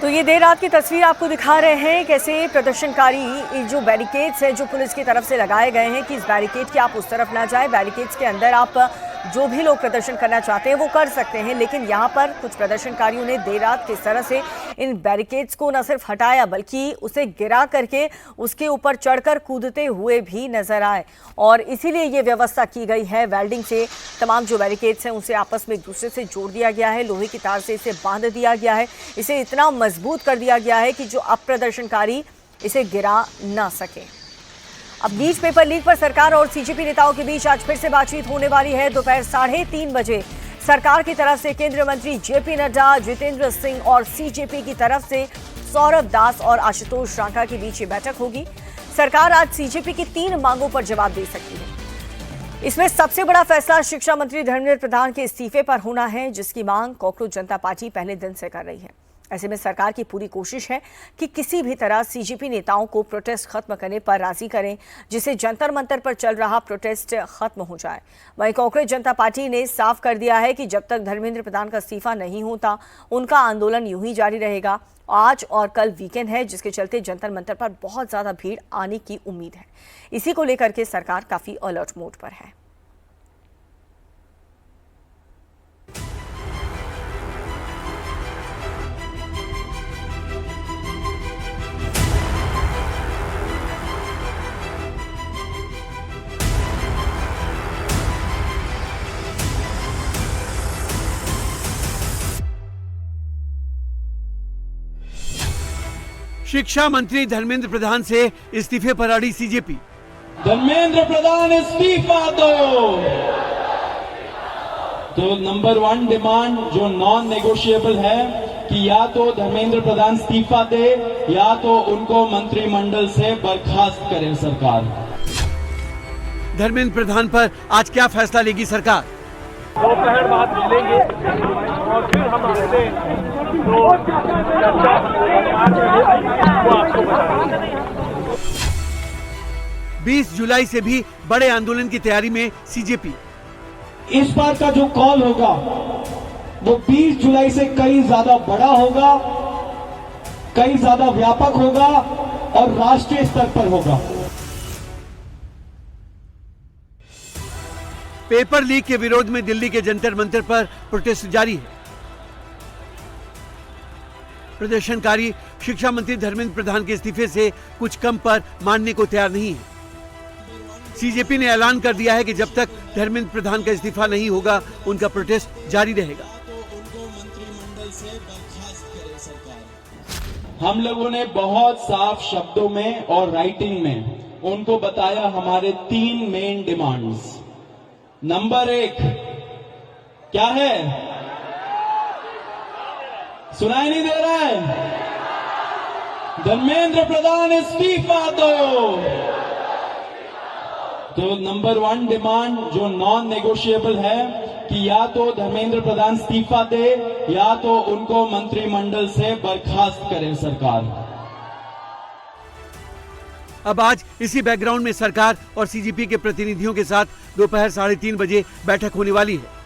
तो ये देर रात की तस्वीर आपको दिखा रहे हैं कैसे प्रदर्शनकारी जो बैरिकेड्स हैं जो पुलिस की तरफ से लगाए गए हैं कि इस बैरिकेड की आप उस तरफ ना जाए, बैरिकेड्स के अंदर आप जो भी लोग प्रदर्शन करना चाहते हैं वो कर सकते हैं। लेकिन यहाँ पर कुछ प्रदर्शनकारियों ने देर रात किस तरह से इन बैरिकेड्स को न सिर्फ हटाया बल्कि उसे गिरा करके उसके ऊपर चढ़कर कूदते हुए भी नजर आए। और इसीलिए ये व्यवस्था की गई है, वेल्डिंग से तमाम जो बैरिकेड्स हैं उसे आपस में एक दूसरे से जोड़ दिया गया है, लोहे की तार से इसे बांध दिया गया है, इसे इतना मजबूत कर दिया गया है कि जो अब प्रदर्शनकारी इसे गिरा ना सके। अब नीट पेपर लीक पर सरकार और सीजेपी नेताओं के बीच आज फिर से बातचीत होने वाली है। दोपहर 3:30 बजे सरकार की तरफ से केंद्रीय मंत्री जेपी नड्डा, जितेंद्र सिंह और सीजेपी की तरफ से सौरभ दास और आशुतोष रांका के बीच ये बैठक होगी। सरकार आज सीजेपी की 3 मांगों पर जवाब दे सकती है। इसमें सबसे बड़ा फैसला शिक्षा मंत्री धर्मेंद्र प्रधान के इस्तीफे पर होना है, जिसकी मांग कॉकरोच जनता पार्टी पहले दिन से कर रही है। ऐसे में सरकार की पूरी कोशिश है कि किसी भी तरह सीजेपी नेताओं को प्रोटेस्ट खत्म करने पर राजी करें, जिससे जंतर मंतर पर चल रहा प्रोटेस्ट खत्म हो जाए। वहीं कांग्रेस जनता पार्टी ने साफ कर दिया है कि जब तक धर्मेंद्र प्रधान का इस्तीफा नहीं होता उनका आंदोलन यूं ही जारी रहेगा। आज और कल वीकेंड है, जिसके चलते जंतर मंतर पर बहुत ज्यादा भीड़ आने की उम्मीद है। इसी को लेकर के सरकार काफी अलर्ट मोड पर है। शिक्षा मंत्री धर्मेंद्र प्रधान से इस्तीफे पर अड़ी सीजेपी। धर्मेंद्र प्रधान इस्तीफा दो। तो नंबर 1 डिमांड जो नॉन नेगोशिएबल है कि या तो धर्मेंद्र प्रधान इस्तीफा दे या तो उनको मंत्रिमंडल से बर्खास्त करे सरकार। धर्मेंद्र प्रधान पर आज क्या फैसला लेगी सरकार? दोपहर बाद मिलेंगे और फिर हम आपसे जो चर्चा वो आपको बताएंगे। 20 जुलाई से भी बड़े आंदोलन की तैयारी में सीजेपी। इस बार का जो कॉल होगा वो 20 जुलाई से कहीं ज्यादा बड़ा होगा, कहीं ज्यादा व्यापक होगा और राष्ट्रीय स्तर पर होगा। पेपर लीक के विरोध में दिल्ली के जंतर मंतर पर प्रोटेस्ट जारी है। प्रदर्शनकारी शिक्षा मंत्री धर्मेंद्र प्रधान के इस्तीफे से कुछ कम पर मानने को तैयार नहीं है। सीजेपी ने ऐलान कर दिया है कि जब तक धर्मेंद्र प्रधान का इस्तीफा नहीं होगा उनका प्रोटेस्ट जारी रहेगा। हम लोगों ने बहुत साफ शब्दों में और राइटिंग में उनको बताया हमारे 3 मेन डिमांड्स। नंबर 1 क्या है? सुनाई नहीं दे रहा है? धर्मेंद्र प्रधान इस्तीफा दो। तो नंबर 1 डिमांड जो नॉन नेगोशिएबल है कि या तो धर्मेंद्र प्रधान इस्तीफा दे या तो उनको मंत्रिमंडल से बर्खास्त करे सरकार। अब आज इसी बैकग्राउंड में सरकार और सीजेपी के प्रतिनिधियों के साथ दोपहर 3:30 बजे बैठक होने वाली है,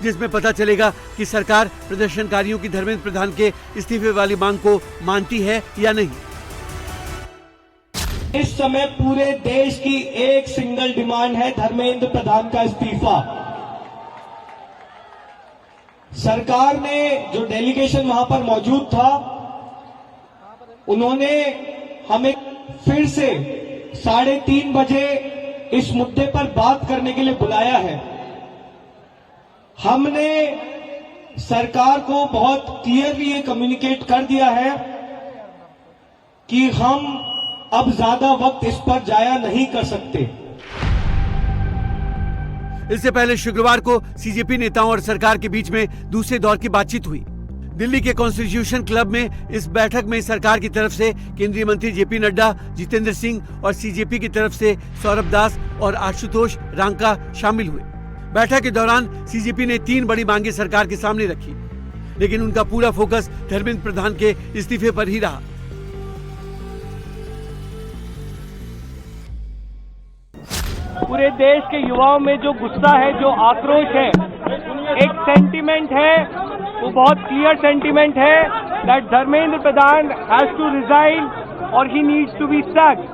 जिसमें पता चलेगा कि सरकार प्रदर्शनकारियों की धर्मेंद्र प्रधान के इस्तीफे वाली मांग को मानती है या नहीं। इस समय पूरे देश की एक सिंगल डिमांड है धर्मेंद्र प्रधान का इस्तीफा। सरकार ने जो डेलीगेशन वहां पर मौजूद था उन्होंने हमें फिर से 3:30 बजे इस मुद्दे पर बात करने के लिए बुलाया है। हमने सरकार को बहुत क्लियरली ये कम्युनिकेट कर दिया है कि हम अब ज्यादा वक्त इस पर जाया नहीं कर सकते। इससे पहले शुक्रवार को सीजेपी नेताओं और सरकार के बीच में दूसरे दौर की बातचीत हुई। दिल्ली के कॉन्स्टिट्यूशन क्लब में इस बैठक में सरकार की तरफ से केंद्रीय मंत्री जेपी नड्डा, जितेंद्र सिंह और सीजेपी की तरफ से सौरभ दास और आशुतोष रांका शामिल हुए। बैठक के दौरान सीजेपी ने 3 बड़ी मांगे सरकार के सामने रखी, लेकिन उनका पूरा फोकस धर्मेंद्र प्रधान के इस्तीफे पर ही रहा। पूरे देश के युवाओं में जो गुस्सा है, जो आक्रोश है, एक सेंटीमेंट है, वो बहुत क्लियर सेंटीमेंट है that Dharmendra Pradhan has to resign or he needs to be sacked.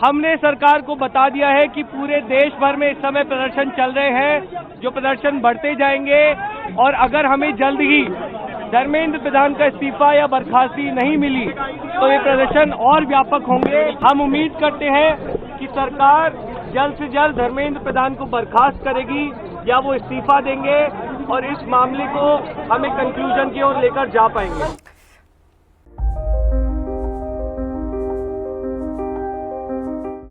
हमने सरकार को बता दिया है कि पूरे देश भर में इस समय प्रदर्शन चल रहे हैं, जो प्रदर्शन बढ़ते जाएंगे और अगर हमें जल्द ही धर्मेंद्र प्रधान का इस्तीफा या बर्खास्ती नहीं मिली तो ये प्रदर्शन और व्यापक होंगे। हम उम्मीद करते हैं कि सरकार जल्द से जल्द धर्मेंद्र प्रधान को बर्खास्त करेगी या वो इस्तीफा देंगे और इस मामले को हमें कंक्लूजन की ओर लेकर जा पाएंगे।